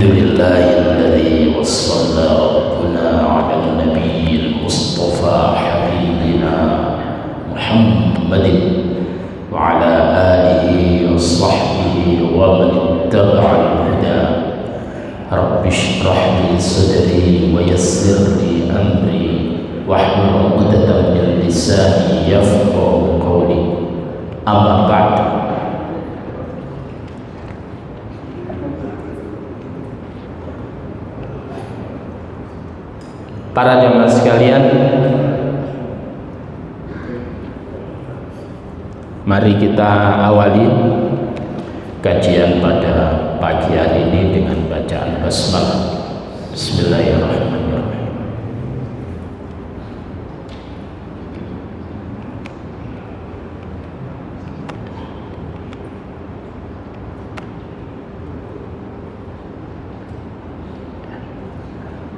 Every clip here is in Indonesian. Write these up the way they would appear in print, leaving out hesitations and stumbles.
لله الذي وصلنا ربنا على النبي المصطفى حبيبنا محمد وعلى آله وصحبه ومن اتبع الهدى. رب اشرح لي صدري ويسر لي أمري واحلل عقدة من لساني يفقهوا قولي. أما بعد. Para jemaah sekalian, mari kita awali kajian pada pagi hari ini dengan bacaan basmalah. Bismillahirrahmanirrahim.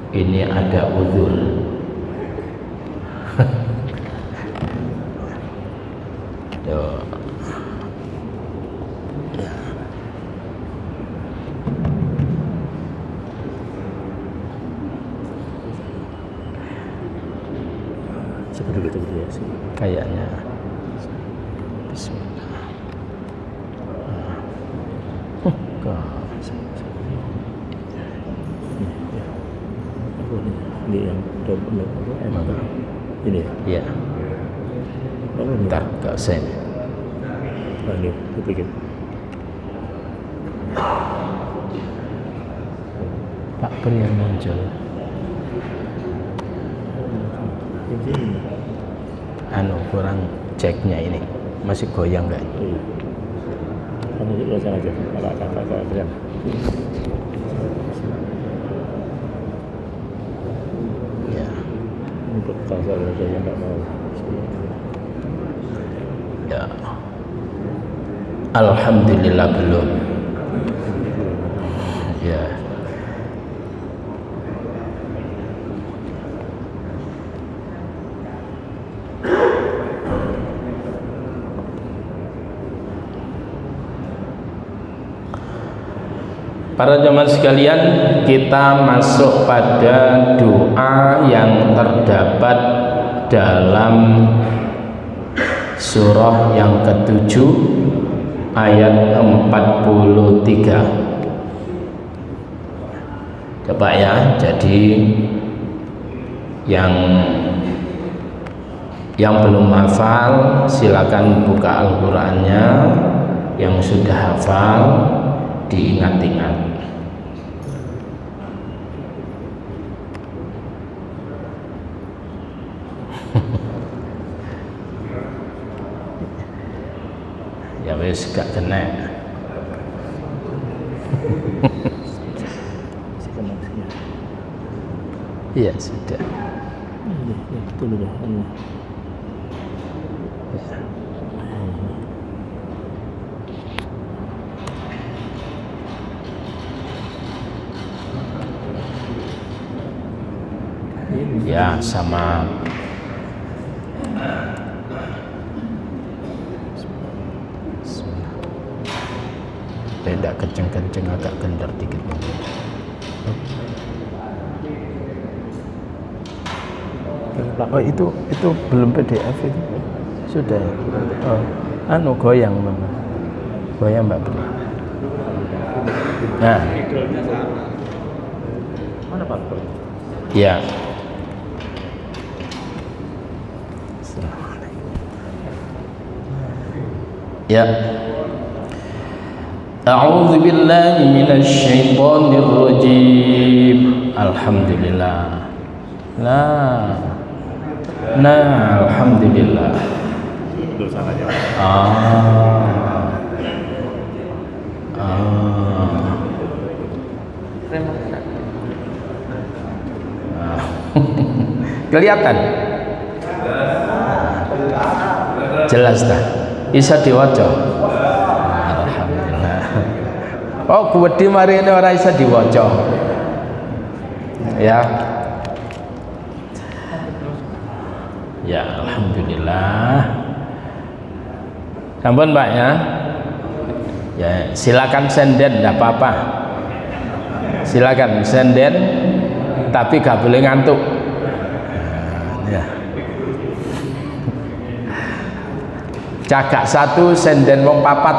Ini ada uzur. Kayaknya bismillah. Ini yang ini ya. Bentar, gak usah ini. Ini dipikir. Pak Pur yang muncul. Kurang ceknya ini masih goyang nggak? Kamu luasan aja, kakak jalan. Ya. Ini betul aja yang nggak mau. Ya. Alhamdulillah belum. Ya. Para jemaah sekalian, kita masuk pada doa yang terdapat dalam surah yang ke-7 ayat 43. Coba ya, jadi yang belum hafal silakan buka Al-Qur'annya, yang sudah hafal diingat-ingat. Ya wes gak kena. Iya sudah. Betul dah. Ya sama. Tidak kenceng-kenceng, agak kendor dikit. Oh itu belum PDF itu sudah. Oh, goyang Mama. Goyang Mbak Bri. Nah. Mana Pak? Ya. Ya. A'udzu billahi minasy syaithanir rajim. Alhamdulillah. Alhamdulillah. Kelihatan? Jelas dah. Isa diwaca. Alhamdulillah. Oh, kuwedi mari ini ora isa diwaca. Ya. Ya, alhamdulillah. Sampun Pak ya. Ya, silakan senden, enggak apa-apa. Silakan senden, tapi gak boleh ngantuk. Ya. Cagak satu, senden wong papat.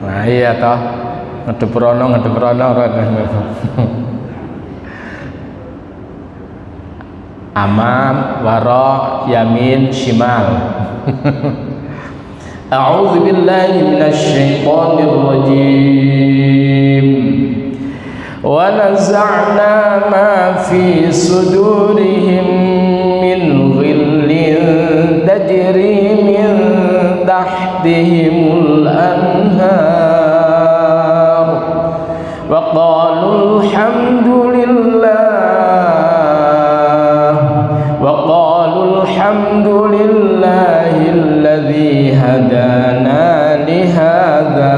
Nah iya toh, ngedep rono. Amam, wara, yamin, shimal. A'udzu billahi minasy syaithanir rajim. Wa naza'na ma fi sudurihim min ghillin tajri min tahtihimul anhar wa qalu alhamdulillahilladzi hadana lihadza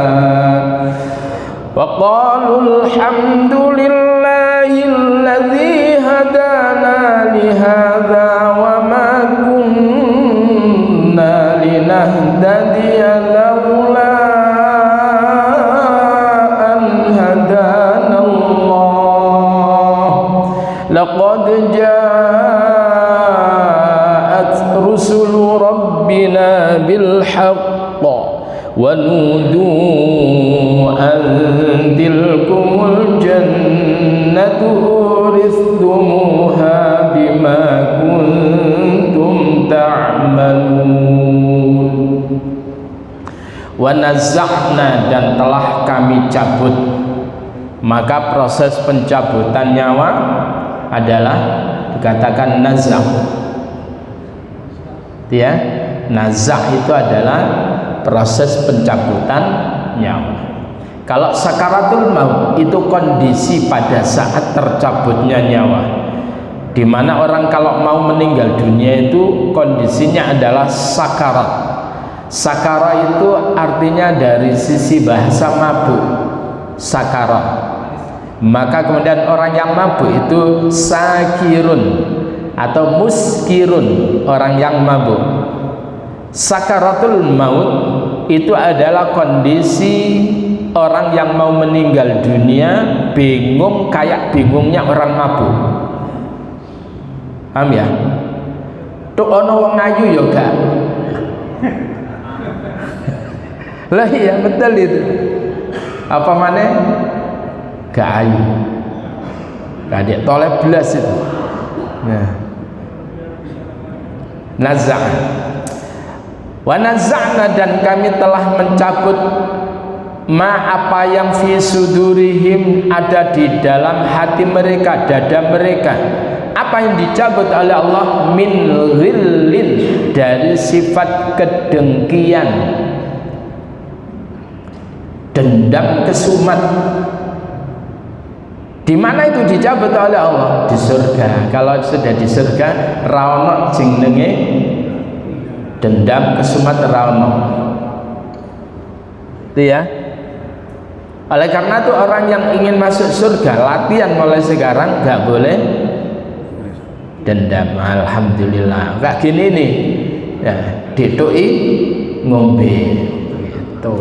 وقالوا الحمد لله الذي هدانا لهذا وما كنا لنهتدي لولا أن هدانا الله لقد جاءت رسل ربنا بالحق ونودوا أن تلكم الجنة أورثتموها بما كنتم تعملون. ونزعنا dan telah kami cabut. Maka proses pencabutan nyawa adalah dikatakan nazah. Ya, nazah itu adalah proses pencabutan nyawa. Kalau sakaratul maut itu kondisi pada saat tercabutnya nyawa, di mana orang kalau mau meninggal dunia itu kondisinya adalah sakarat. Sakarat itu artinya dari sisi bahasa mabuk, sakarat. Maka kemudian orang yang mabuk itu sakirun atau muskirun, orang yang mabuk. Sakaratul maut itu adalah kondisi orang yang mau meninggal dunia bingung kayak bingungnya orang mabuk. Paham ya? Tuk ono wong ayu ya gak. Lah iya betul itu. Apa maneh? Gak ayu. Kadek toleh belas itu. Nah. Nazah. Wa naza'na dan kami telah mencabut ma apa yang fi sudurihim ada di dalam hati mereka, dada mereka. Apa yang dicabut oleh Allah min ghillin dari sifat kedengkian, dendam, kesumat. Di mana itu dicabut oleh Allah? Di surga. Kalau sudah di surga, rawono jenenge dendam, kesumat, rawono. Itu ya. Oleh karena itu orang yang ingin masuk surga latihan mulai sekarang, nggak boleh dendam. Alhamdulillah. Kayak gini nih, ya, ditui ngombe gitu.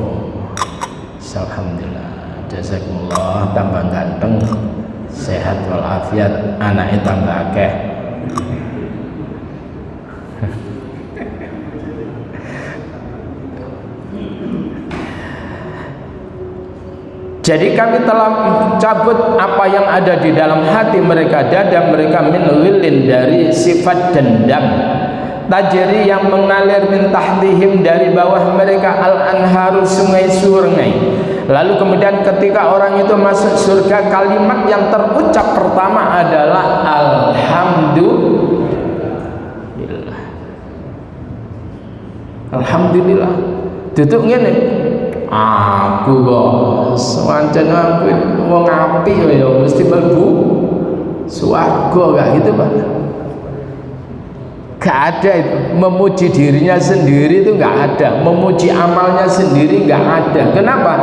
Alhamdulillah. Jazakumullah, tambah ganteng, sehat walafiat, anaknya tambah akeh. Jadi kami telah cabut apa yang ada di dalam hati mereka, dada mereka, min ghillin dari sifat dendam, tajri yang mengalir min tahtihim dari bawah mereka, al anharu sungai-sungai. Lalu kemudian ketika orang itu masuk surga, kalimat yang terucap pertama adalah alhamdulillah. Alhamdulillah. Duduk ngene. Aku kok sewancen aku wong apik ya mesti mlebu swarga gak gitu Pak. Gak ada itu, memuji dirinya sendiri itu gak ada, memuji amalnya sendiri gak ada. Kenapa?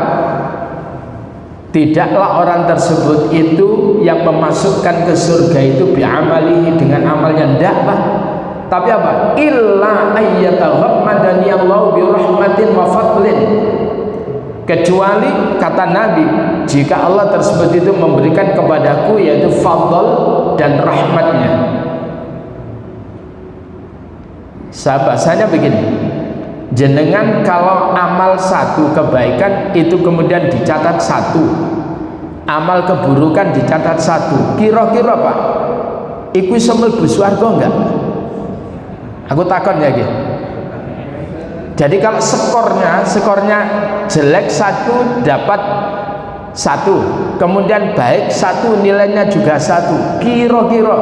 Tidaklah orang tersebut itu yang memasukkan ke surga itu bi'amalihi dengan amalnya, ndak Pak. Tapi apa? Illa ayyataghammadani Allahu bi rahmatin wa fadlin. kecuali kata Nabi, jika Allah tersebut itu memberikan kepadaku yaitu fadl dan rahmatnya. Bahasanya begini, jenengan kalau amal satu kebaikan itu kemudian dicatat satu, amal keburukan dicatat satu, kira-kira Pak iku iso mlebu swarga enggak? Aku takon ya gitu. Jadi kalau skornya jelek satu dapat satu, kemudian baik satu nilainya juga satu, kira-kira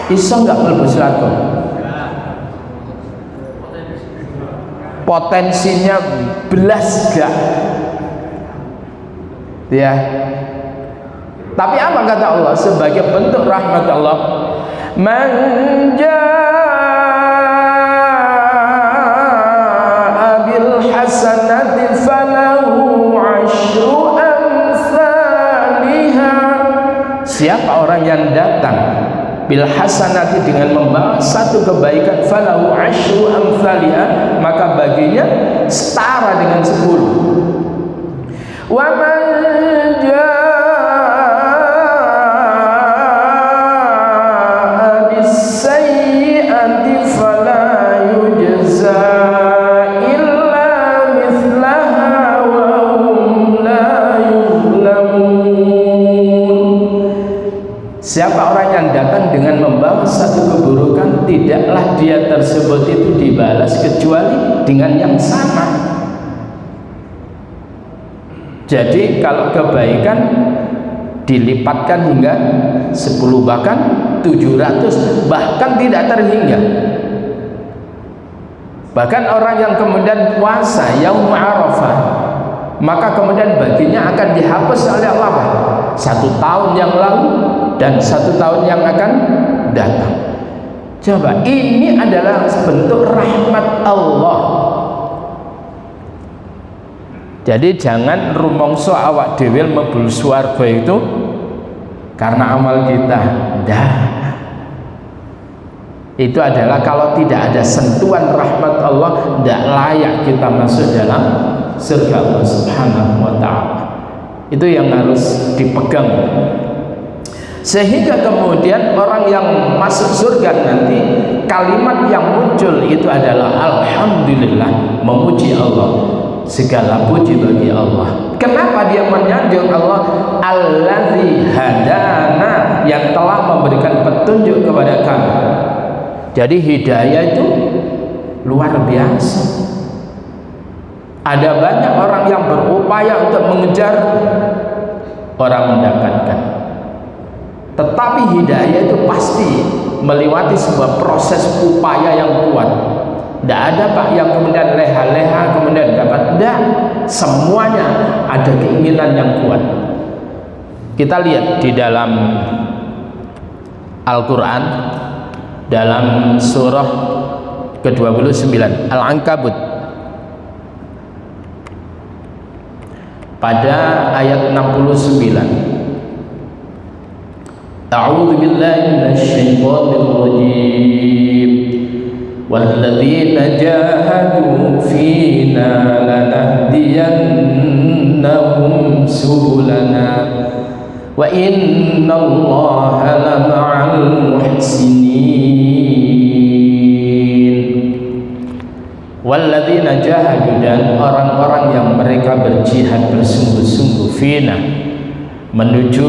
iso nggak mlebu swarga? Potensinya belas gak ya. Tapi apa kata Allah sebagai bentuk rahmat Allah, manja hasanati falahu asyru amsalihha. Siapa orang yang datang bil hasanati dengan membawa satu kebaikan, falahu asyru amsalihha, maka baginya setara dengan 10. Wa man jaa bis sayyi'ati fala yujza. Siapa orang yang datang dengan membawa satu keburukan, tidaklah dia tersebut itu dibalas kecuali dengan yang sama. Jadi kalau kebaikan dilipatkan hingga 10, bahkan 700, bahkan tidak terhingga. Bahkan orang yang kemudian puasa yaum Arafah, maka kemudian baginya akan dihapus oleh Allah 1 tahun yang lalu dan 1 tahun yang akan datang. Coba, ini adalah bentuk rahmat Allah. Jadi jangan rumongso awak dhewe mlebu swarga itu karena amal kita. Dah. Itu adalah kalau tidak ada sentuhan rahmat Allah, tidak layak kita masuk dalam surga Allah Subhanahu wa ta'ala. Itu yang harus dipegang. Sehingga kemudian orang yang masuk surga nanti kalimat yang muncul itu adalah alhamdulillah, memuji Allah, segala puji bagi Allah. Kenapa dia menyanjung Allah? Allazi hadana, yang telah memberikan petunjuk kepada kami. Jadi hidayah itu luar biasa. Ada banyak orang yang berupaya untuk mengejar, orang mendapatkan. Tetapi hidayah itu pasti melewati sebuah proses upaya yang kuat. Tidak ada Pak yang kemudian leha-leha kemudian dapat. Tidak, semuanya ada keinginan yang kuat. Kita lihat di dalam Al-Quran, dalam surah ke-29 Al-Ankabut, pada ayat 69. A'udzu billahi minasyaitonir rajim. Walladzina jahadu fina lanahdiyannahum subulana wa innallaha lama'al muhsinin. Walladzina jahadu, dan orang-orang yang mereka berjihad bersungguh-sungguh, fina, menuju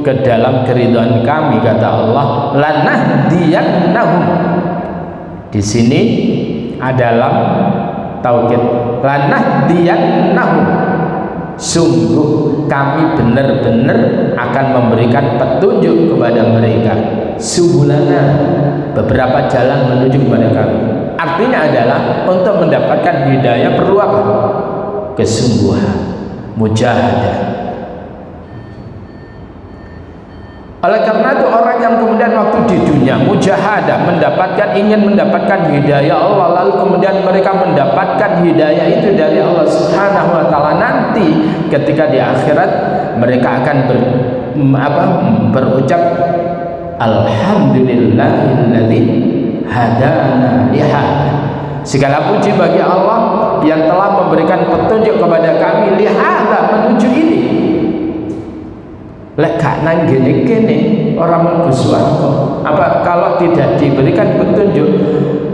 ke dalam keridhaan kami, kata Allah, lanahdiyannahum. Di sini adalah taukid, lanahdiyannahum, sungguh kami benar-benar akan memberikan petunjuk kepada mereka, subulana, beberapa jalan menuju kepada kami. Artinya adalah untuk mendapatkan hidayah perlu apa? Kesungguhan, mujahadah. Oleh karena itu orang yang kemudian waktu di dunia mujahadah, ingin mendapatkan hidayah Allah, lalu kemudian mereka mendapatkan hidayah itu dari Allah Subhanahu wa ta'ala, nanti ketika di akhirat mereka akan berucap alhamdulillahilladzi hadana lihada. Segala puji bagi Allah yang telah memberikan petunjuk kepada kami lihada menuju ini. Lek gak nang gene-gene orang mlebu swarga. Apa kalau tidak diberikan petunjuk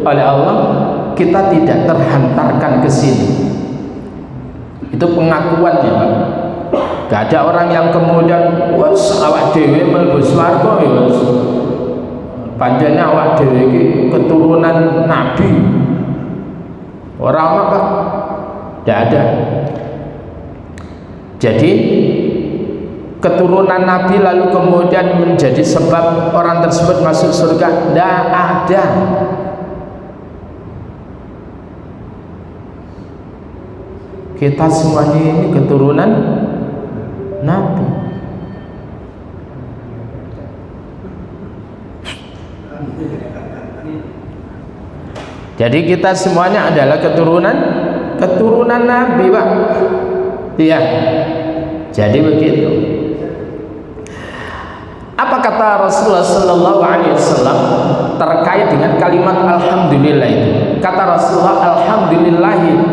oleh Allah, kita tidak terhantarkan ke sini. Itu pengakuannya, Pak. Gak ada orang yang kemudian wes awak dhewe mlebu swarga ya wes. Panjangnya awak dhewe iki keturunan nabi. Orang apa? Tidak ada. Jadi keturunan Nabi lalu kemudian menjadi sebab orang tersebut masuk surga, tidak ada. Kita semuanya ini keturunan Nabi. Jadi kita semuanya adalah keturunan Nabi, Pak. Iya. Jadi begitu. Apa kata Rasulullah sallallahu alaihi wasallam terkait dengan kalimat alhamdulillah itu? Kata Rasulullah, alhamdulillahi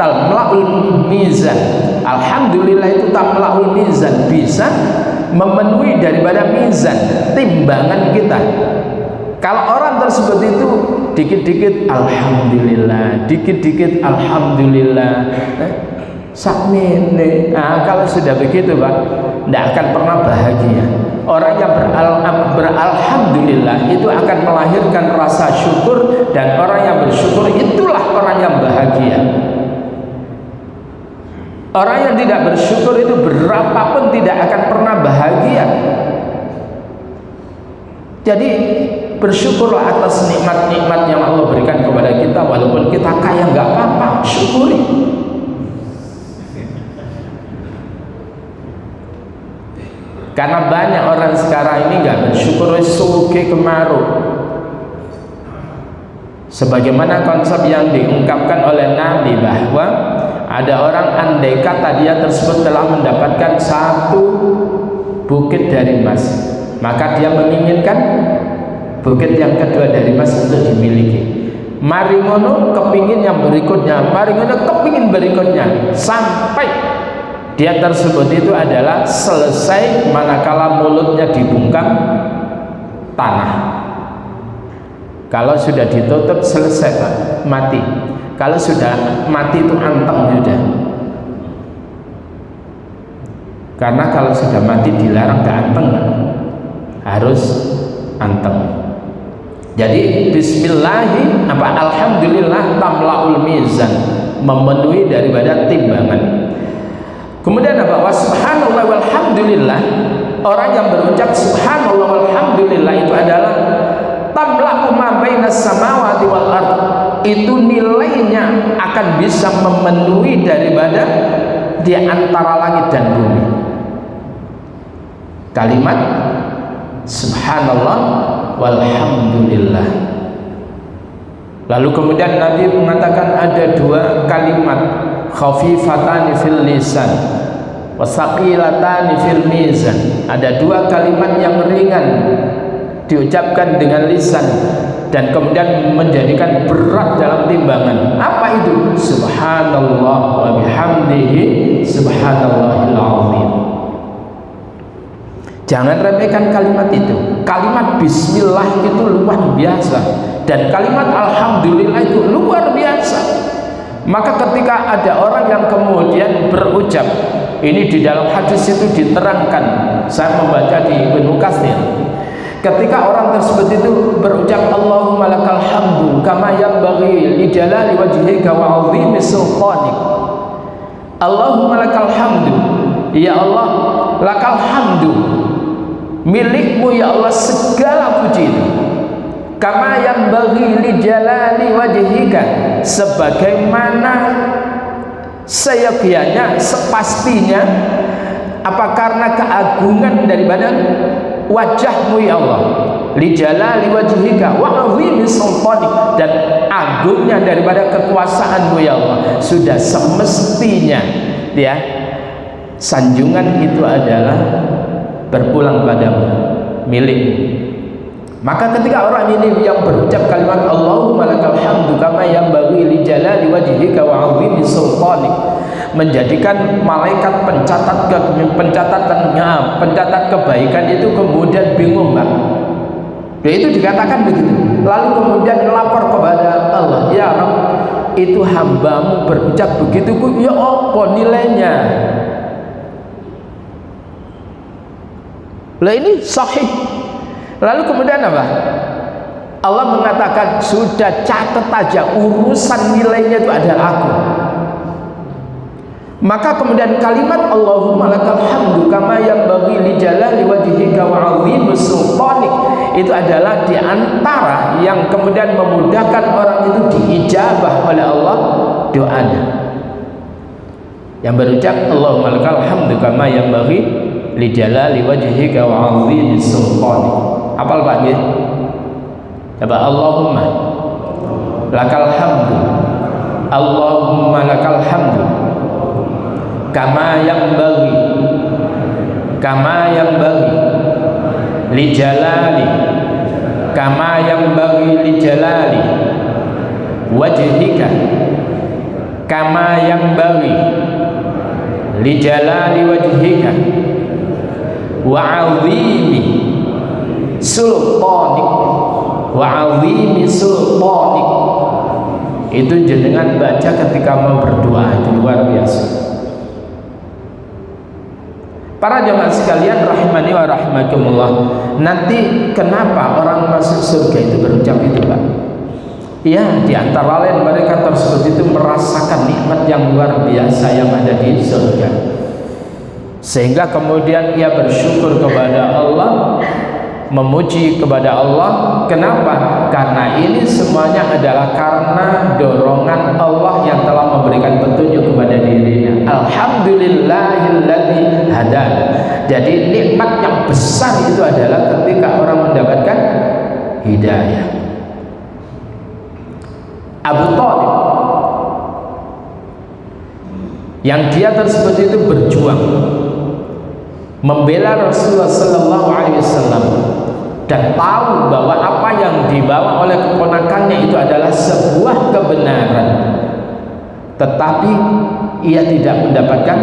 tamla'ul mizan. Alhamdulillah itu tamla'ul mizan, bisa memenuhi daripada mizan, timbangan kita. Kalau orang tersebut itu dikit-dikit alhamdulillah, dikit-dikit alhamdulillah, sakmene. Nah, kalau sudah begitu, Pak, tidak akan pernah bahagia. Orang yang beralhamdulillah itu akan melahirkan rasa syukur, dan orang yang bersyukur itulah orang yang bahagia. Orang yang tidak bersyukur itu berapapun tidak akan pernah bahagia. Jadi bersyukurlah atas nikmat-nikmat yang Allah berikan kepada kita. Walaupun kita kaya nggak apa-apa, syukuri. Karena banyak orang sekarang ini nggak bersyukur, suge kemaruk. Sebagaimana konsep yang diungkapkan oleh Nabi bahwa ada orang andai kata dia tersebut telah mendapatkan satu bukit dari emas, maka dia menginginkan bukit yang kedua dari emas untuk dimiliki. Mari ngono kepingin yang berikutnya, mari ngono kepingin berikutnya, sampai dia tersebut itu adalah selesai manakala mulutnya dibungkam tanah. Kalau sudah ditutup selesai, Pak, mati. Kalau sudah mati itu anteng sudah. Karena kalau sudah mati dilarang gak anteng, Pak. Harus anteng. Jadi bismillahi alhamdulillah tamlaul mizan, memenuhi daripada timbangan. Kemudian apa? Wa subhanallah walhamdulillah. Orang yang berucap subhanallah walhamdulillah itu adalah tamla'u ma bainas samawati wal ard. Itu nilainya akan bisa memenuhi daripada di antara langit dan bumi. Kalimat subhanallah walhamdulillah. Lalu kemudian Nabi mengatakan ada dua kalimat, khafifatani fil lisan wasaqilatani fil mizan. Ada dua kalimat yang ringan diucapkan dengan lisan dan kemudian menjadikan berat dalam timbangan. Apa itu? Subhanallah wa bihamdihi subhanallahil azim. Jangan remehkan kalimat itu. Kalimat bismillah itu luar biasa, dan kalimat alhamdulillah itu luar biasa. Maka ketika ada orang yang kemudian berucap, ini di dalam hadis itu diterangkan, saya membaca di Ibnu Katsir, ketika orang tersebut itu berucap Allahumma lakal hamdu kama yanbaghi li jalali wajhika wa 'azimi sultanik. Allahumma lakal hamdu, ya Allah, lakal hamdu, milikmu ya Allah segala puji itu. Kama yanbaghi li jalali wajhika, sebagaimana seyogyanya, sepastinya, apa karena keagungan daripada wajahmu ya Allah, li jalali wajhika wa 'azimi sultanik, dan agungnya daripada kekuasaanmu ya Allah, sudah semestinya ya sanjungan itu adalah berpulang padamu, milikmu. Maka ketika orang ini yang berucap kalimat Allahumma lakal hamdu kama yanbaghi li jalali wajhika wa 'azimi sultanik, menjadikan malaikat pencatat kebaikan itu kemudian bingung, Pak. Ya, itu dikatakan begitu. Lalu kemudian melapor kepada Allah, ya Rabb, itu hambamu berucap begitu, ya apa nilainya? Lah ini sahih. Lalu kemudian apa? Allah mengatakan, sudah catat aja, urusan nilainya itu ada aku. Maka kemudian kalimat Allahumma lakal hamdu kama yanbaghi li jalali wajhika wa 'azimi sultanik itu adalah diantara yang kemudian memudahkan orang itu diijabah oleh Allah doanya. Yang berucap Allahumma lakal hamdu kama yanbaghi li jalali wajhika wa 'azimi sultanik. Apal Pak nggih? Coba Allahumma lakal hamdu, Allahumma lakal hamdu kama yanbaghi li jalali kama yanbaghi li jalali wajhika kama yanbaghi li jalali wajhika wa 'azimi sultanik wa 'azimi sultanik. Itu jenengan baca ketika mau berdoa, itu luar biasa. Para jemaah sekalian rahimani wa rahimakumullah, nanti kenapa orang masuk surga itu berucap itu, Pak? Ya, di antara lain mereka tersebut itu merasakan nikmat yang luar biasa yang ada di surga, sehingga kemudian ia bersyukur kepada Allah, memuji kepada Allah. Kenapa? Karena ini semuanya adalah karena dorongan Allah yang telah memberikan petunjuk kepada dirinya. Alhamdulillahilladzi hadana. Jadi nikmat yang besar itu adalah ketika orang mendapatkan hidayah. Abu Thalib yang dia tersebut itu berjuang membela Rasulullah sallallahu alaihi wasallam dan tahu bahwa apa yang dibawa oleh keponakannya itu adalah sebuah kebenaran, tetapi ia tidak mendapatkan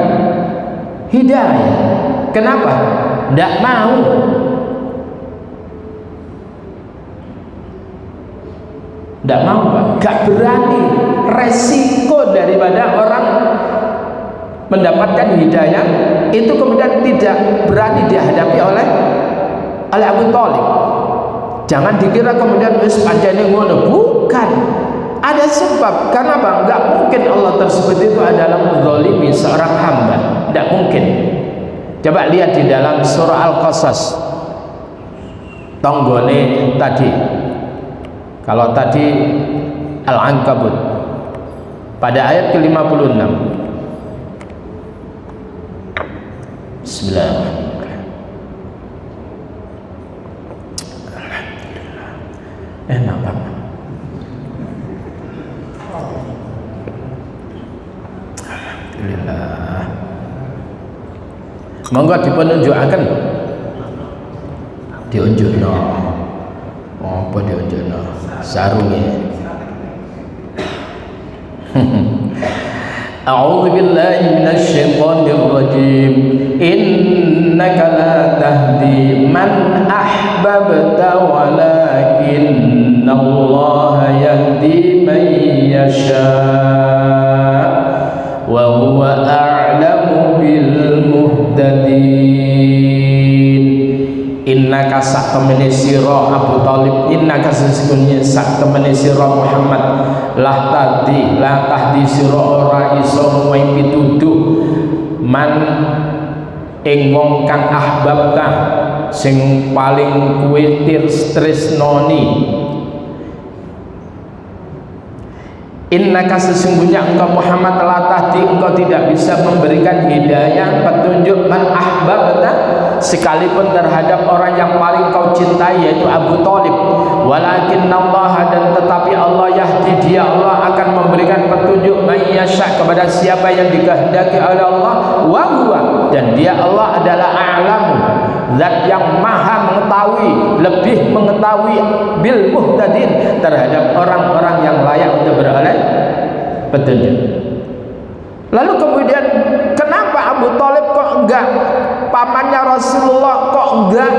hidayah. Kenapa? Tidak mau. Tidak mau, Pak. Gak berani. Resiko daripada orang mendapatkan hidayah itu kemudian tidak berani dihadapi oleh Abu Thalib. Jangan dikira kemudian wis pancene ngono, bukan. Ada sebab. Karena Bang, enggak mungkin Allah tersebut itu adalah menzalimi seorang hamba. Tidak mungkin. Coba lihat di dalam surah Al-Qasas. Tonggone tadi. Kalau tadi Al-Ankabut pada ayat ke-56. Bismillahirrahmanirrahim. Enak banget. Alhamdulillah. Monggo dipununjukaken. Diunjukno. Apa diunjukno? Sarunge. A'udzu billahi minasy syaithanir rajim. Innaka la tahdi man ahbabta walakinnallaha yahdi man yasha wa huwa a'lamu bil muhtadin. Innaka sak temene sira Abu Thalib, innaka sesungguhnya sak temene sira Muhammad la tahdi sira ora iso muwai pituduh man ing wong kang ahbabta sing paling kuwi tresnoni. Innaka sesungguhnya engkau Muhammad telah tahdi, engkau tidak bisa memberikan hidayah petunjuk man ahbabta sekalipun terhadap orang yang paling kau cintai yaitu Abu Thalib. Walakinnallaha, dan tetapi Allah yahdi, dia Allah akan memberikan petunjuk mayyasya kepada siapa yang dikehendaki oleh Allah. Wa huwa, dan dia Allah adalah a'lamu, zat yang maha mengetahui, lebih mengetahui bil muhtadin, terhadap orang-orang yang layak untuk beroleh petunjuk. Lalu kemudian kenapa Abu Thalib kok enggak, pamannya Rasulullah kok enggak?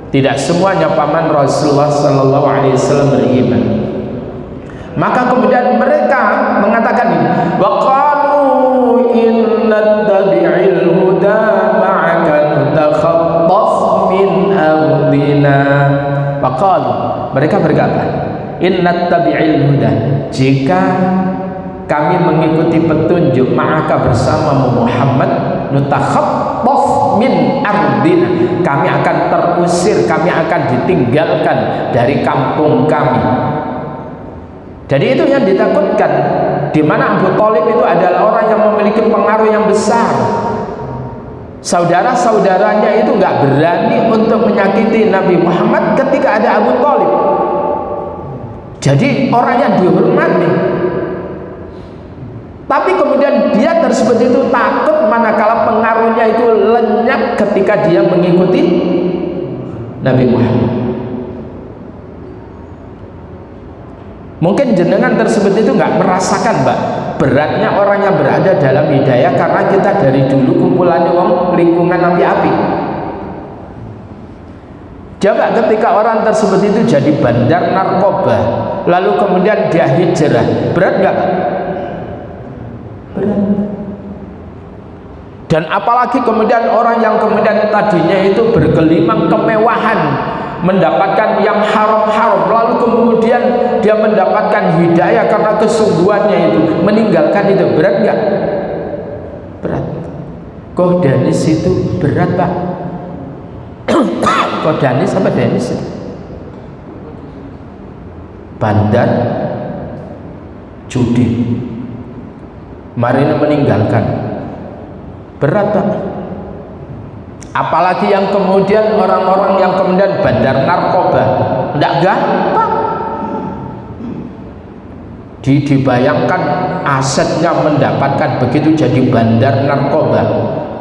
Tidak semuanya paman Rasulullah sallallahu alaihi wasallam beriman. Maka kemudian mereka mengatakan ini, wa qalu inna tabi'il huda ma'aka nutakhattaf min ardina. Wa qalu, mereka berkata, inna tabi'il huda, jika kami mengikuti petunjuk ma'aka bersamamu Muhammad, nutakhattaf min ardina, kami akan terusir, kami akan ditinggalkan dari kampung kami. Jadi itu yang ditakutkan, di mana Abu Thalib itu adalah orang yang memiliki pengaruh yang besar. Saudara-saudaranya itu nggak berani untuk menyakiti Nabi Muhammad ketika ada Abu Thalib. Jadi orang yang dihormati. Tapi kemudian dia tersebut itu takut manakala pengaruhnya itu lenyap ketika dia mengikuti Nabi Muhammad. Mungkin jenengan tersebut itu nggak merasakan, Mbak, beratnya orang yang berada dalam hidayah, karena kita dari dulu kumpulannya lingkungan api-api. Coba ketika orang tersebut itu jadi bandar narkoba, lalu kemudian dia hijrah, berat nggak, Pak? Berat. Dan apalagi kemudian orang yang kemudian tadinya itu bergelimang kemewahan, mendapatkan yang haram-haram, lalu kemudian dia mendapatkan hidayah karena kesungguhannya itu, meninggalkan itu, berat nggak? Berat. Kok Danis itu berat, Pak? Kok Danis apa Danis? Bandar judi, mari meninggalkan, berat, Pak. Apalagi yang kemudian orang-orang yang kemudian bandar narkoba, tidak gampang. Dibayangkan asetnya mendapatkan begitu jadi bandar narkoba.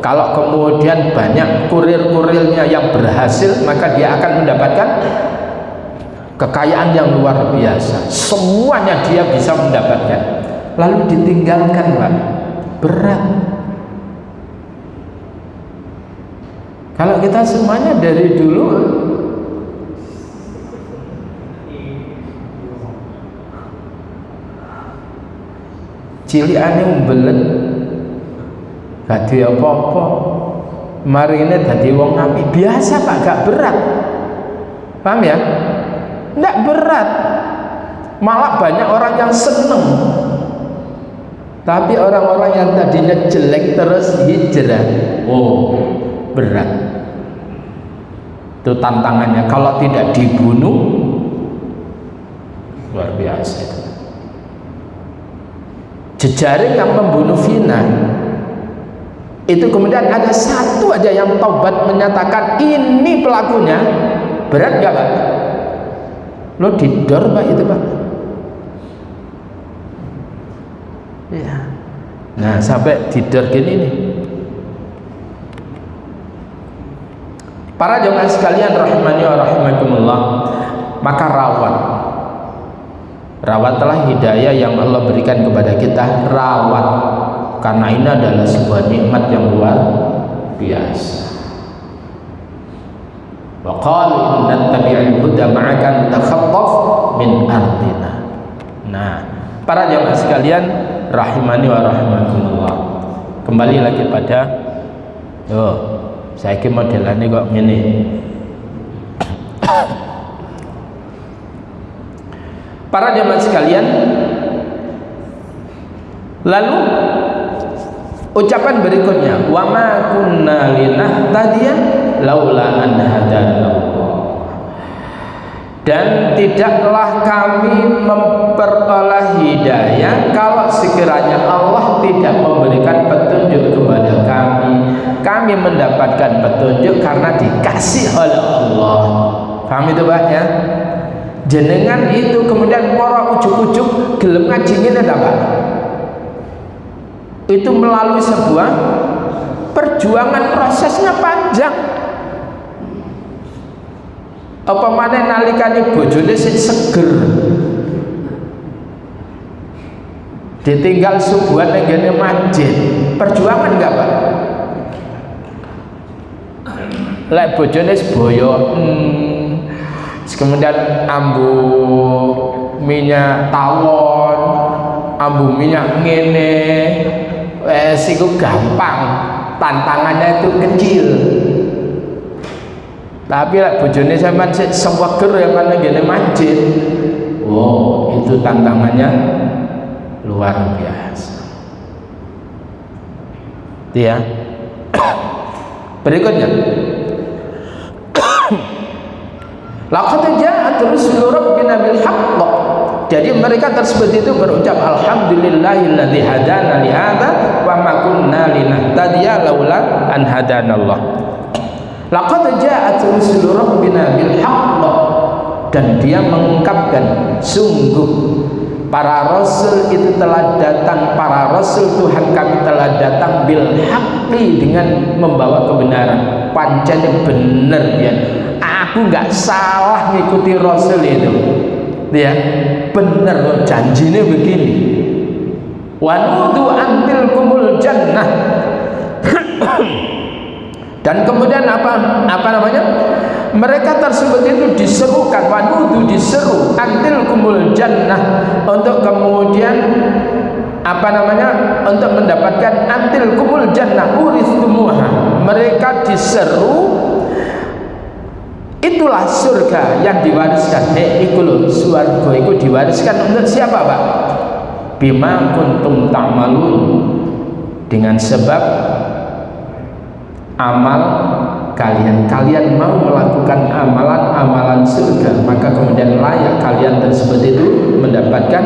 Kalau kemudian banyak kurir-kurirnya yang berhasil, maka dia akan mendapatkan kekayaan yang luar biasa. Semuanya dia bisa mendapatkan. Lalu ditinggalkan, Pak, berat. Kalau kita semuanya dari dulu cilikane umbelet, gak duwe apa-apa, marine dadi wong apik, biasa, Pak, gak berat. Paham ya? Enggak berat. Malah banyak orang yang seneng. Tapi orang-orang yang tadinya jelek terus hijrah, oh, berat. Itu tantangannya. Kalau tidak dibunuh, luar biasa. Jejaring yang membunuh Vina itu kemudian ada satu aja yang taubat menyatakan ini pelakunya, berat gak, Pak? Lo didor, Pak, itu, Pak. Ya. Nah, sampai didor gini nih. Para jemaah sekalian rahimani wa rahimakumullah, maka rawatlah hidayah yang Allah berikan kepada kita, rawat, karena ini adalah sebuah nikmat yang luar biasa. Wa qalu inna tabi'il huda ma'aka nutakhattaf min ardina. Nah, para jemaah sekalian rahimani wa rahimakumullah, kembali lagi pada saya kira modelannya kok gini. Para jemaah sekalian, lalu ucapan berikutnya, wa ma kunna linahtadiya laula an hadanallah. Dan tidaklah kami memperoleh hidayah kalau sekiranya Allah tidak memberikan petunjuk kepada kami. Kami mendapatkan petunjuk karena dikasih oleh Allah. Paham itu, Pak, ya? Jenengan itu kemudian para ujuk-ujuk gelem ngaji ngene ta, Pak? Itu melalui sebuah perjuangan, prosesnya panjang. Apa maneh nalikane bojone sing seger. Ditinggal subuhan ning ngene masjid. Perjuangan enggak, Pak? Lek bojone seboyo, kemudian ambu minyak tawon, ambu minyak ngene, iku gampang, tantangannya itu kecil. Tapi lek bojone sampean sik seweger ya kan ngene masjid. Wow, itu tantangannya luar biasa. Ya. Berikutnya. Laqad ja'at rusulu rabbina bil haqq. Jadi mereka tersebut itu berucap alhamdulillahilladzi hadana li hadza wa ma kunna linahtadiya laula an hadanallah. Laqad ja'at rusulu rabbina bil haqq, dan dia mengungkapkan sungguh para rasul itu telah datang, para rasul Tuhan kami telah datang bil haqqi, dengan membawa kebenaran. Pancene bener ya. Aku nggak salah ngikuti rasul itu. Ya, bener loh, janjinya begini. Wa nudu antil kumul jannah. Dan kemudian apa namanya? Mereka tersebut itu diserukan, wanudu diseru antil kumul jannah, untuk kemudian apa namanya, untuk mendapatkan antil kumul jannah uristumuha. Mereka diseru, itulah surga yang diwariskan. Iku lho, surga itu diwariskan untuk siapa, Pak? Bima kuntum ta'malun, dengan sebab amal kalian mau melakukan amalan surga, maka kemudian layak kalian tersebut itu mendapatkan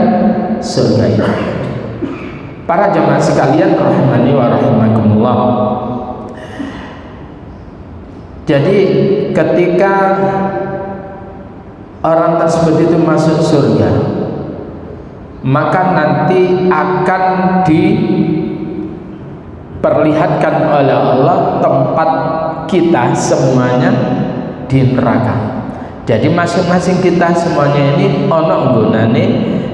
surga itu. Para jemaah sekalian rahimani wa rahimakumullah. Jadi ketika orang tersebut itu masuk surga, maka nanti akan diperlihatkan oleh Allah tempat kita semuanya di neraka. Jadi masing-masing kita semuanya ini ono nggonane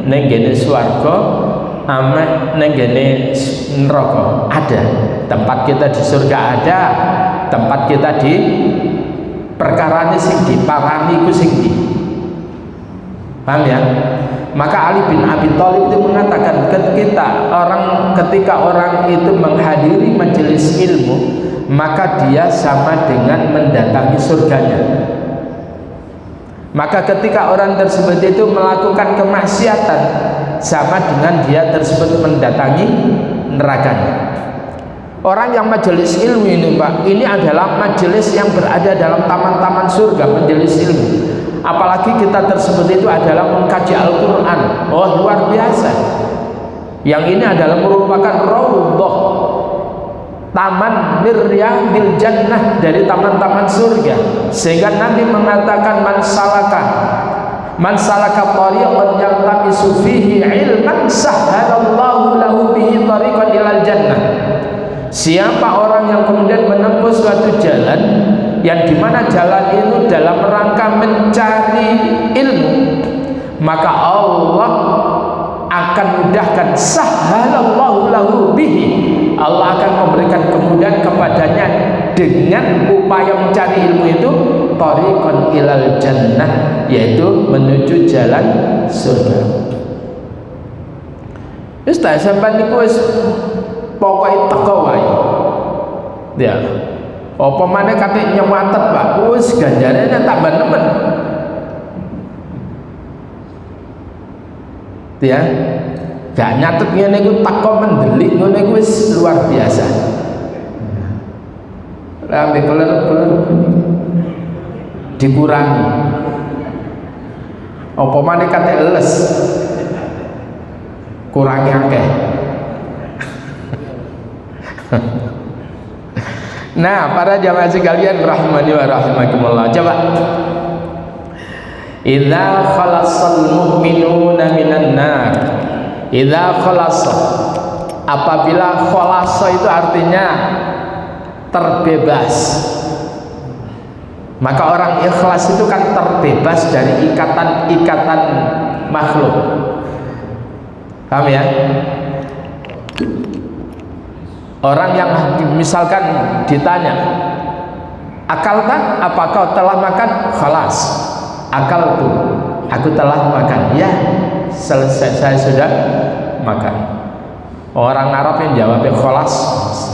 ning ngene swarga ame ning ngene neraka. Ada tempat kita di surga, ada tempat kita di perkarane sing diparani iku sing di. Paham ya? Maka Ali bin Abi Thalib itu mengatakan ketika orang itu menghadiri majelis ilmu, maka dia sama dengan mendatangi surganya. Maka ketika orang tersebut itu melakukan kemaksiatan, sama dengan dia tersebut mendatangi nerakanya. Orang yang majelis ilmu ini, Pak, ini adalah majelis yang berada dalam taman-taman surga, majelis ilmu. Apalagi kita tersebut itu adalah mengkaji Al-Quran. Oh, luar biasa. Yang ini adalah merupakan raudhah, taman miryadil jannah, dari taman-taman surga. Sehingga Nabi mengatakan man salaka tariqan yaltamisu fihi ilman sahhalallahu lahu bihi tariqan ilal jannah. Siapa orang yang kemudian menempuh suatu jalan yang dimana jalan itu dalam rangka mencari ilmu, maka Allah akan mudahkan, sahhalallahu lahu bihi, Allah akan memberikan kemudahan kepadanya dengan upaya mencari ilmu itu tariqan ilal jannah, yaitu menuju jalan surga. Wis tak sampean niku wis pokoke teko wae. Ya. Apa maneh kate nyewatet, Pak, wis ganjarane tambah nemen. Ya. Gak nyatet ngene iku teko mendelik ngono iku wis luar biasa. Lambe keler-keler dikurangi. Apa maneh kate les. Kurangi akeh. Nah, para jamaah sekalian rahimani wa rahimakumullah, coba idza khalasal mu'minuna minan nar. Idza khalasa, apabila khalasa itu artinya terbebas. Maka orang ikhlas itu kan terbebas dari ikatan-ikatan makhluk. Paham ya? Orang yang misalkan ditanya, akal tak? Apa kau telah makan? Khalas, akal tuh, aku telah makan. Ya, selesai, saya sudah makan. Orang Arab yang jawabnya khalas,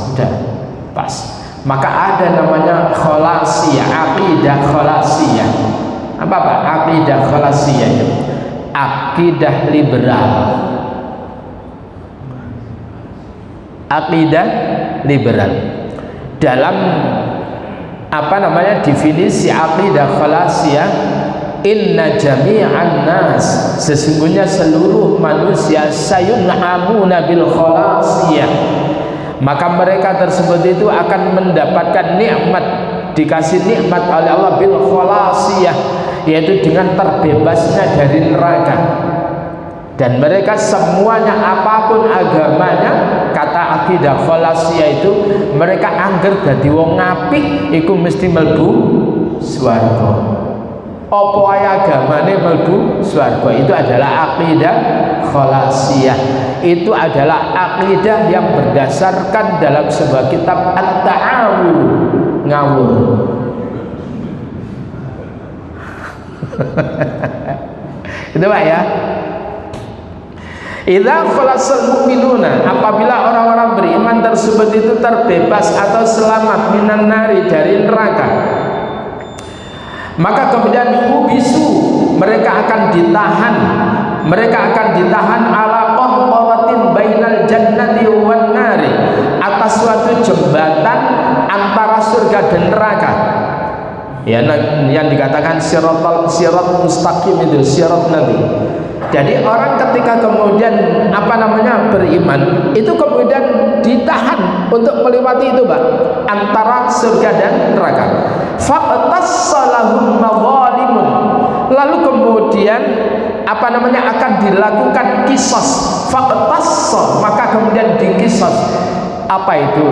sudah pas. Maka ada namanya khalasiyah, aqidah khalasiyah. Apa Pak? Aqidah khalasiyah itu akidah liberal. Aqidah liberal. Dalam apa namanya definisi aqidah khalasiyah, inna jami'an nas, sesungguhnya seluruh manusia sayun'amuna bil khalasiyah, maka mereka tersebut itu akan mendapatkan nikmat, dikasih nikmat oleh Allah bil khalasiyah, yaitu dengan terbebasnya dari neraka. Dan mereka semuanya apapun agamanya, kata akidah khalasiyah itu, mereka angger dadi wong apik iku mesti mlebu swarga. Apa ae agamane mlebu swarga, itu adalah akidah khalasiyah. Itu adalah akidah yang berdasarkan dalam sebuah kitab At-Ta'awur, ngawur. Itu Pak ya. Idza khalasal mu'minuna, apabila orang-orang beriman tersebut itu terbebas atau selamat minan nari, dari neraka, maka kemudian hubisu, mereka akan ditahan ala qahwaratin bainal jannati wan nari, atas suatu jembatan antara surga dan neraka. Ya, yang dikatakan sirat mustaqim itu, sirat Nabi. Jadi orang ketika kemudian beriman itu kemudian ditahan untuk melewati itu Pak, antara surga dan neraka. Faqtassalahum madzalimun, lalu kemudian akan dilakukan kisos. Faqtassal, maka kemudian dikisos. Apa itu?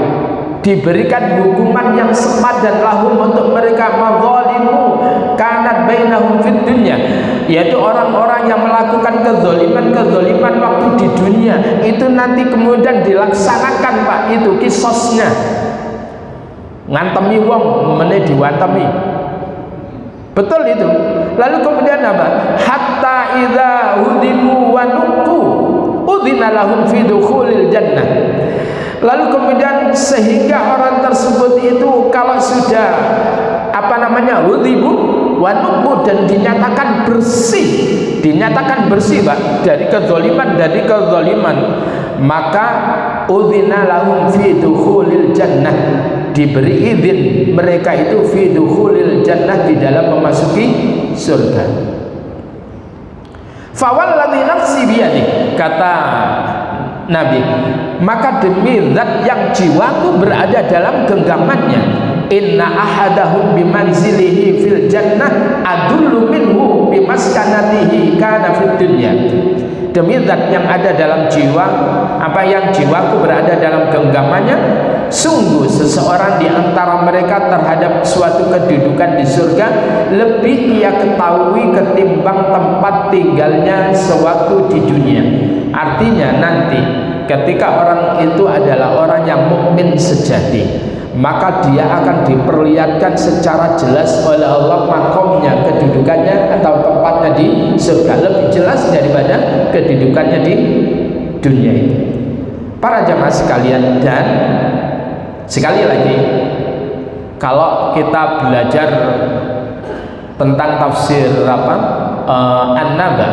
Diberikan hukuman yang sepadan lahum untuk mereka, madzalimu kanat bainahum fid dunya, yaitu orang-orang yang melakukan kezaliman waktu di dunia itu nanti kemudian dilaksanakan Pak, itu kisosnya, ngantemi wong meneh diwantemi, betul itu. Lalu kemudian apa? Hatta idza hudimu wa nuqu udzina lahum fi dukhulil jannah. Lalu kemudian sehingga orang tersebut itu kalau sudah hudimu wa nuqu, dan dinyatakan bersih Pak dari kezaliman, maka udzina lahum fi dukhulil jannah, diberi izin mereka itu fi dukhulil jannah, di dalam memasuki surga. Fawalladzi nafsi biyadihi, kata Nabi, maka demi zat yang jiwaku berada dalam genggamannya, inna ahadahum bimanzilihi fil jannah adullu minhu bimaskanatihi kana fid dunya. Demi zat yang ada dalam jiwa, yang jiwaku berada dalam genggamannya, sungguh seseorang di antara mereka terhadap suatu kedudukan di surga lebih ia ketahui ketimbang tempat tinggalnya sewaktu di dunia. Artinya nanti ketika orang itu adalah orang yang mukmin sejati, maka dia akan diperlihatkan secara jelas oleh Allah makomnya, kedudukannya atau tempatnya di surga, lebih jelas daripada kedudukannya di dunia ini. Para jamaah sekalian, dan sekali lagi, kalau kita belajar tentang tafsir An-Naba,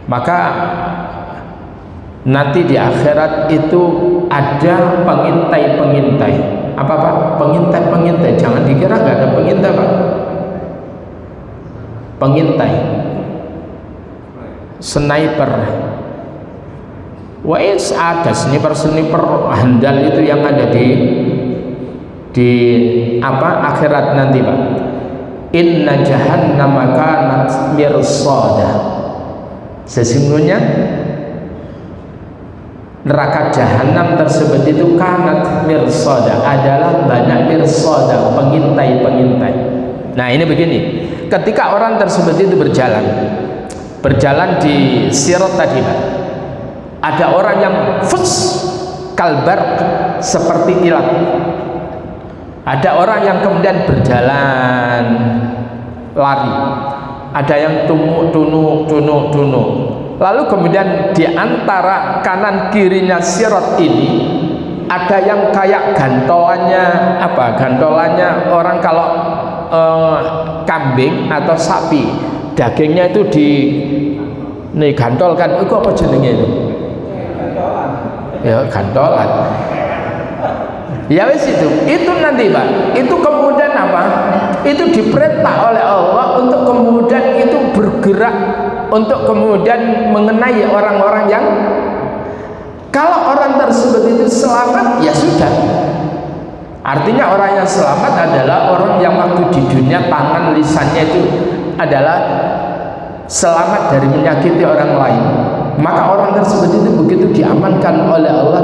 maka nanti di akhirat itu ada pengintai. Apa Pak? Pengintai. Jangan dikira nggak ada pengintai Pak. Pengintai, sniper. Wes ada sniper handal itu yang ada di akhirat nanti Pak. Inna jahannama kanat mirsada. Sesungguhnya neraka jahanam tersebut itu kanat mirsada, adalah banyak mirsada, pengintai. Nah ini begini, ketika orang tersebut itu berjalan di sirat tadi Pak, ada orang yang kalbar seperti kilat, ada orang yang kemudian berjalan lari, ada yang tunuk, lalu kemudian di antara kanan kirinya sirat ini ada yang kayak gantolannya orang kalau kambing atau sapi, dagingnya itu gantolkan. Itu apa jenenge itu? Ya gantolan. Ya wis itu nanti Pak, itu kemudian apa? Itu diperintah oleh Allah untuk kemudian itu bergerak untuk kemudian mengenai orang-orang yang, kalau orang tersebut itu selamat ya sudah. Artinya orang yang selamat adalah orang yang waktu di dunia tangan lisannya itu adalah selamat dari menyakiti orang lain, maka orang tersebut itu begitu diamankan oleh Allah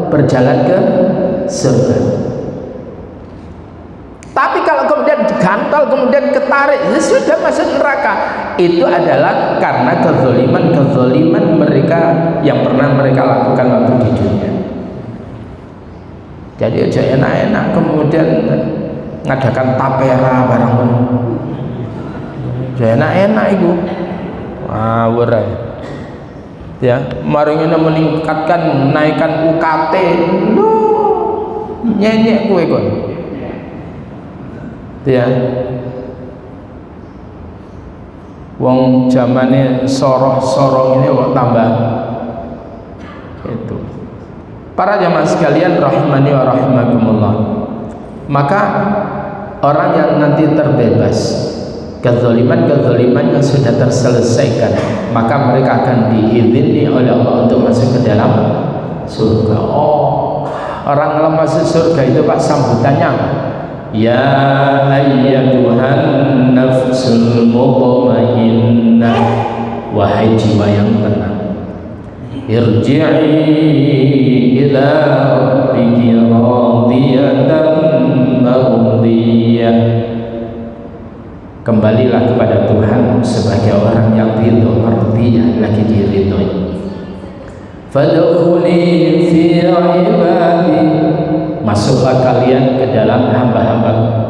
berjalan ke surga. Tapi kalau kemudian digantol, kemudian ketarik, ya sudah masuk neraka. Itu adalah karena kezaliman mereka yang pernah mereka lakukan waktu di dunia. Jadi aja enak-enak kemudian ngadakan tapera barang ngono. Aja enak-enak itu. Ngawur ae. Ya, mari ngene meningkatkan naikkan UKT. Nyenyek kowe kon. Ya. Wong zamane sorong ini kok tambah itu. Para jamaah sekalian rahimani wa rahimakumullah. Maka orang yang nanti terbebas kezaliman yang sudah terselesaikan, maka mereka akan diizinkan oleh Allah untuk masuk ke dalam surga. Oh, orang kalau masuk surga itu Pak sambutannya apa? Ya ayyatuhan nafsul mutmainnah, wahai jiwa yang tenang, irji'i ila rabbiki radiyatan mardiyah, kembalilah kepada Tuhan sebagai orang yang ridho, mardiyah, lagi diridhoi. Fadkhuli fi ibadi, masuklah kalian ke dalam hamba-hambaku.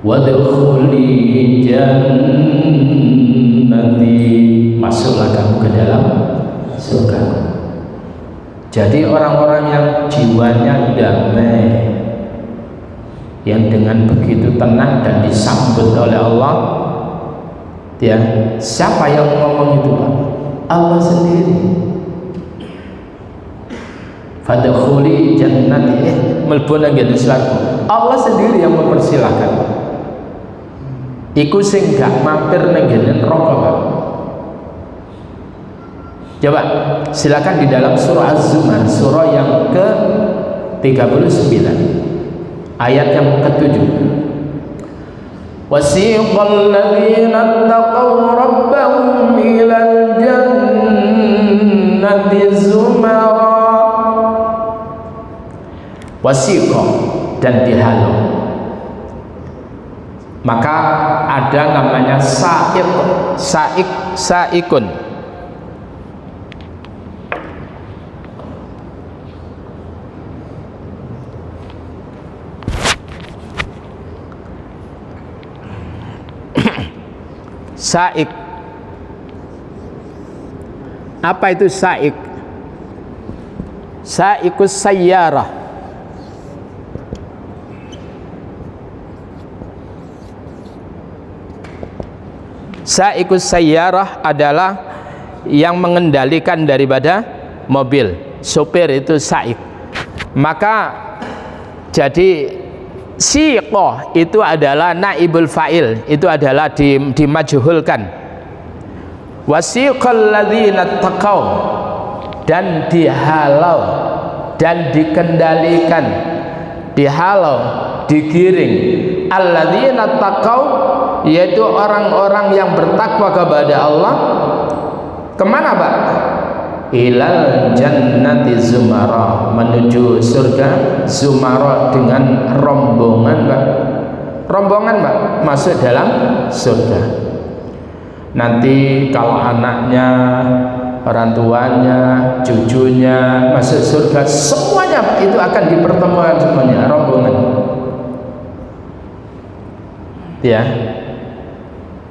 Wadkhuli jannati, masuklah kamu ke dalam surga. Jadi orang-orang yang jiwanya damai, yang dengan begitu tenang dan disambut oleh Allah, ya, siapa yang ngomong itu Pak? Allah sendiri. Fadkhuli jannati, mlebu nang swarga. Allah sendiri yang mempersilahkan. Iku sing gak mampir nang neraka, Pak. Coba silakan di dalam surah Az-Zumar, surah yang ke-39, ayat yang ke-7. Wasiqal ladzina taqaw rabbahum ilal jannati zumara. Wasiqah, dan dihalau. Maka ada namanya saikun. Saik. Apa itu saik? Saikus sayyarah. Saikus sayyarah adalah yang mengendalikan daripada mobil, sopir itu saik. Maka jadi siqah itu adalah naibul fa'il, itu adalah dimajhulkan. Wasiqal ladzina taqaw, dan dihalau dan dikendalikan, dihalau, digiring, alladzina taqaw, yaitu orang-orang yang bertakwa kepada Allah. Kemana Pak? Ilal jannati zumara, menuju surga zumara dengan rombongan Pak. rombongan Pak masuk dalam surga. Nanti kalau anaknya, orang tuanya, cucunya masuk surga, semuanya Pak, itu akan dipertemukan semuanya, rombongan. Ya,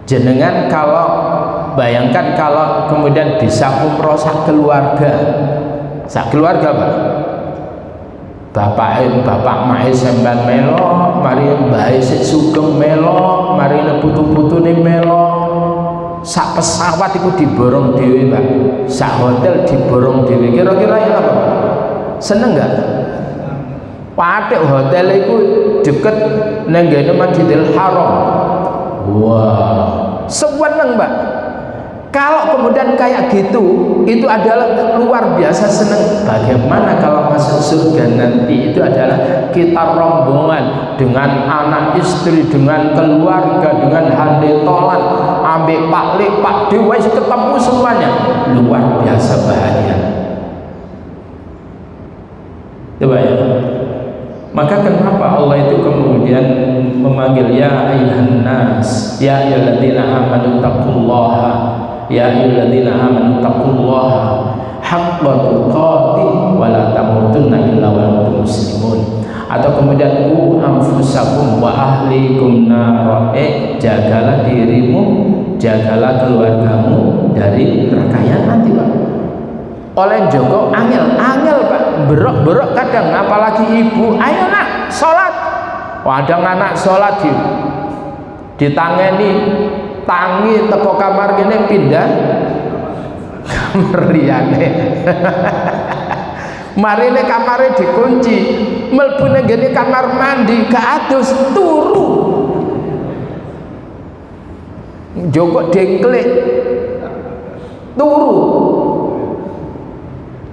jenengan kalau bayangkan kalau kemudian bisa umroh sak keluarga Pak, bapak mae sampean melok, mari mbahe sik sugeng melok, mari putu-putune melok, sak pesawat itu diborong dhewe Pak, sak hotel diborong dhewe. Kira-kira ya apa Pak? Seneng nggak? Patek hotel itu deket nang ngene Masjidil Haram. Wah, seneng Mbak. Kalau kemudian kayak gitu, itu adalah luar biasa seneng. Bagaimana kalau masuk surga nanti itu adalah kita rombongan dengan anak istri, dengan keluarga, dengan handetolan, ambek Pak Lek, Pak Dewa, ketemu semuanya. Luar biasa bahagia. Coba ya. Maka kenapa Allah itu kemudian memanggil ya ayyuhan nas, ya ayyuhalladzina amanu taqullaha, ya ayyuhalladzina amanu taqullaha haqqa tuqatih wa la tamutunna illa wa antum muslimun. Atau kemudian anfusakum wa ahlikum nar, jagalah dirimu, jagalah keluargamu dari neraka yang nanti Pak. Oleh Joko angel Pak, berok kadang, apalagi ibu, ayo nak sholat, wadang anak sholat ditangeni tangi teko kamar gini pindah kamar liyane. Marine kamare dikunci, mlebune gini kamar mandi keatus turu, Joko dengklik turu.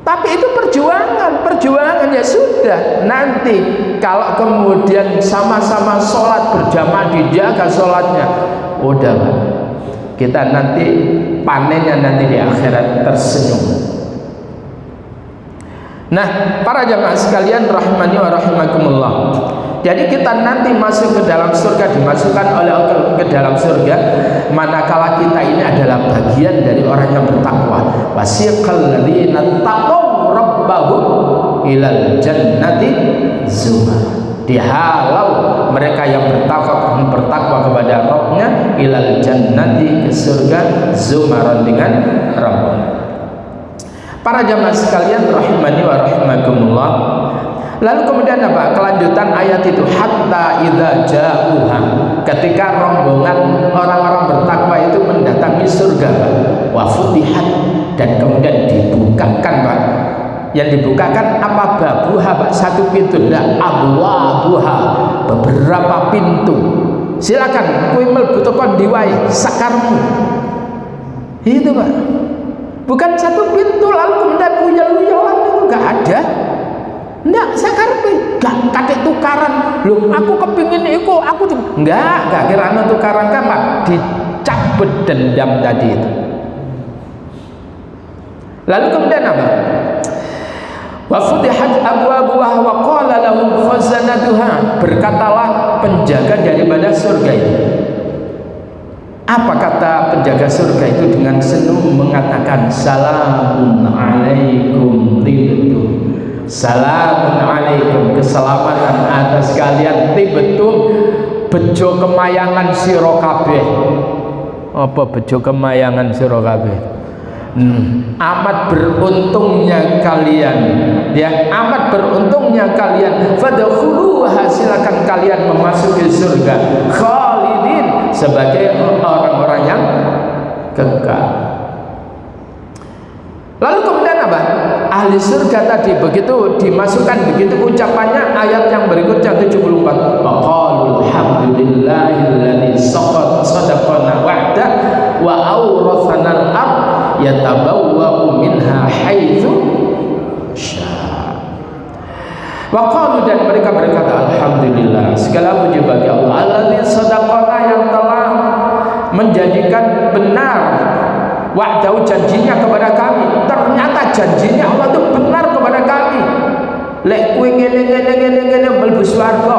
Tapi itu perjuangan ya sudah. Nanti kalau kemudian sama-sama sholat berjamaah, dijaga sholatnya, udah Pak, kita nanti panennya nanti di akhirat tersenyum. Nah, para jamaah sekalian rahimani wa rahimakumullah. Jadi kita nanti masuk ke dalam surga, dimasukkan oleh Allah ke dalam surga, manakala kita ini adalah bagian dari orang yang bertakwa. Wasiqal ladzina taqaw rabbahum ilal jannati zumar. Dihalau mereka yang bertakwa kepada Rabbnya ilal jannati, ke surga, zumaran dengan rombongan. Para jamaah sekalian rahimani wa rahimakumullah. Lalu kemudian apa? Kelanjutan ayat itu, hatta idza ja'uha, ketika rombongan orang-orang bertakwa itu mendatangi surga Pak, wa futihat, dan kemudian dibukakan Pak. Yang dibukakan apa? Babuha Pak, satu pintu, enggak, abwabuha, beberapa pintu. Silakan kuwi mlebu teko ndi wae sakarmu. Itu Pak. Bukan satu pintu lalu kemudian uyel-uyelan, itu enggak ada. Enggak, saya karpe, gak kadek tukaran. Loh, aku kepingin iku, aku enggak kira tukaran kan Pak, dicabut dendam tadi itu. Lalu kemudian apa? Wa futihat abwabuha wa qala lahum khazanatuha, berkatalah penjaga daripada surga itu. Apa kata penjaga surga itu dengan senyum mengatakan, salamun alaikum tibtum. Salamun alaikum, keselamatan atas kalian, tibtum, bejo kemayangan sira kabeh. Apa bejo kemayangan sira kabeh? Amat beruntungnya kalian, ya, amat beruntungnya kalian. Fadkhuluha, silakan kalian memasuki surga, khalidin, sebagai orang-orang yang kekal. Lalu kemudian apa? Ahli surga tadi begitu dimasukkan, begitu ucapannya, ayat yang berikutnya 74. Waqalul hamdulillahilladzi sadaqana wa'da wa awrathana al-ard yatabawwa'u minha haitsu syaa. Waqalu, dan mereka berkata, alhamdulillah, segala puji bagi Allah, alladzi sadaqana, yang telah menjadikan benar wa'dahu, janjinya kepada kami. Ternyata janjinya Allah itu benar kepada kami. Lek kuwi ngene mlebu swarga,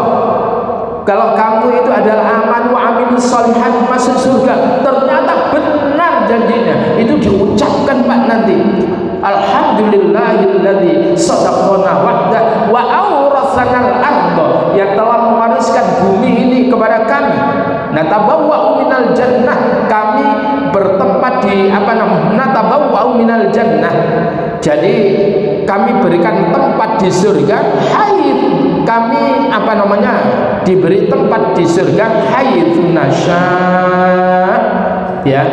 kalau kamu itu adalah aman wa amilus sholihat masuk surga. Ternyata benar janjinya, itu diucapkan Pak nanti. Alhamdulillahilladzi sadaqana wa'dah wa awratsanal ardh, yang telah mewariskan bumi ini kepada kami. Natabawwa'u minal jannah, kami bertempat di natabawwa'u minal jannah, jadi kami berikan tempat di surga. Haid, kami diberi tempat di surga. Haitsu nasya, ya,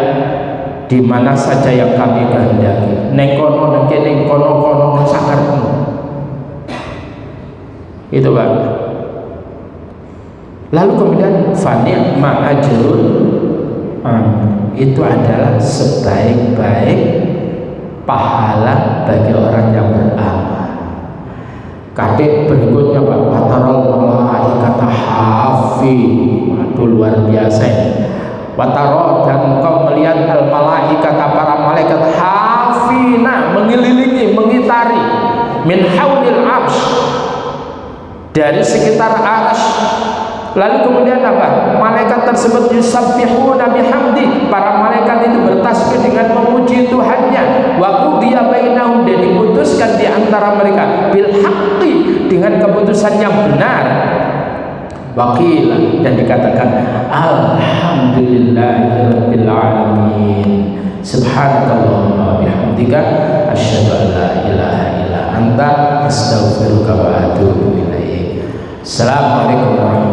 di mana saja yang kami kehendaki. Neng kono neng kene kono sakarepmu. Itu Pak. Lalu kemudian fani' ma'ajrul itu adalah sebaik-baik pahala bagi orang yang beramal. Kadek berikutnya Pak, wataral malaikata hafi. Waduh, luar biasa ini. Wataro, dan kau melihat al malaikata, para malaikat, hafina, mengelilingi, mengitari, min haulil arsy, dari sekitar arsy. Lalu kemudian apa? Malaikat tersebut yusabbihuna bihamdi, para malaikat itu bertasbih dengan memuji Tuhannya. Wa qudiya bainahum, dan diputuskan di antara mereka bil haqqi, dengan keputusan yang benar. Waqila, dan dikatakan alhamdulillahirabbil alamin. Subhanakallahumma bihamdika asyhadu an la ilaha illa anta astaghfiruka wa atubu ilaik. Assalamualaikum warahmatullahi wabarakatuh.